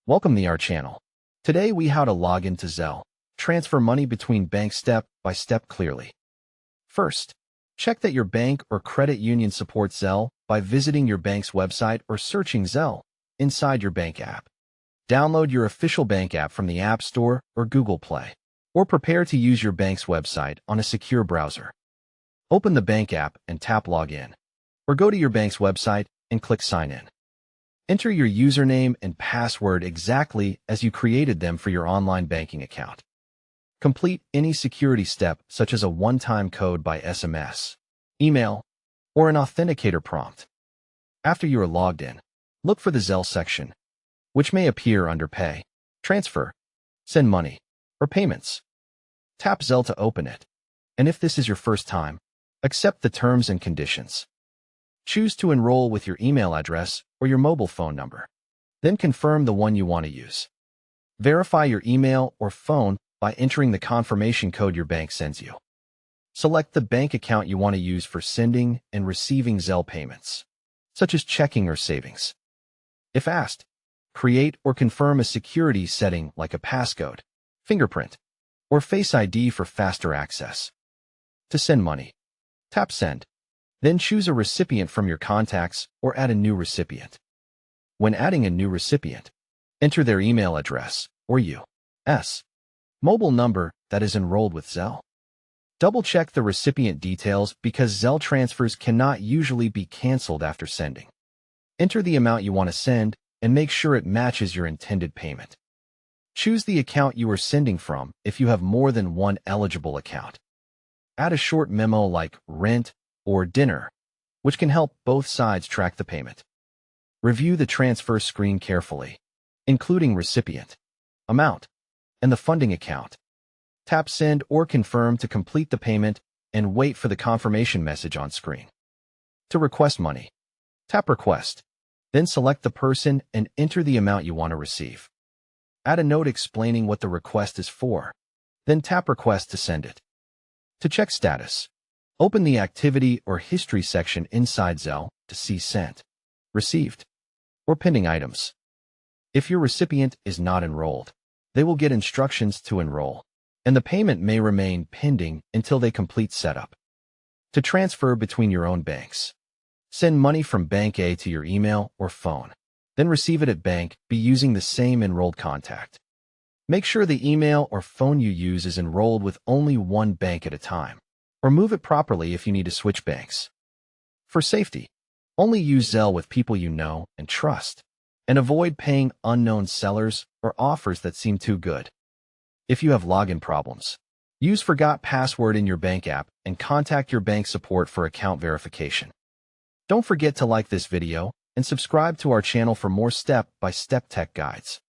Welcome to our channel. Today we how to log into Zelle, transfer money between banks step by step clearly. First, check that your bank or credit union supports Zelle by visiting your bank's website or searching Zelle inside your bank app. Download your official bank app from the App Store or Google Play, or prepare to use your bank's website on a secure browser. Open the bank app and tap Login, or go to your bank's website and click Sign In. Enter your username and password exactly as you created them for your online banking account. Complete any security step, such as a one-time code by SMS, email, or an authenticator prompt. After you are logged in, look for the Zelle section, which may appear under Pay, Transfer, Send Money, or Payments. Tap Zelle to open it, and if this is your first time, accept the terms and conditions. Choose to enroll with your email address or your mobile phone number. Then confirm the one you want to use. Verify your email or phone by entering the confirmation code your bank sends you. Select the bank account you want to use for sending and receiving Zelle payments, such as checking or savings. If asked, create or confirm a security setting like a passcode, fingerprint, or Face ID for faster access. To send money, tap Send. Then choose a recipient from your contacts or add a new recipient. When adding a new recipient, enter their email address or U.S. mobile number that is enrolled with Zelle. Double-check the recipient details because Zelle transfers cannot usually be canceled after sending. Enter the amount you want to send and make sure it matches your intended payment. Choose the account you are sending from if you have more than one eligible account. Add a short memo like rent or dinner, which can help both sides track the payment. Review the transfer screen carefully, including recipient, amount, and the funding account. Tap Send or Confirm to complete the payment and wait for the confirmation message on screen. To request money, tap Request, then select the person and enter the amount you want to receive. Add a note explaining what the request is for, then tap Request to send it. To check status, open the Activity or History section inside Zelle to see sent, received, or pending items. If your recipient is not enrolled, they will get instructions to enroll, and the payment may remain pending until they complete setup. To transfer between your own banks, send money from Bank A to your email or phone, then receive it at Bank B using the same enrolled contact. Make sure the email or phone you use is enrolled with only one bank at a time, or move it properly if you need to switch banks. For safety, only use Zelle with people you know and trust, and avoid paying unknown sellers or offers that seem too good. If you have login problems, use Forgot Password in your bank app and contact your bank support for account verification. Don't forget to like this video and subscribe to our channel for more step-by-step tech guides.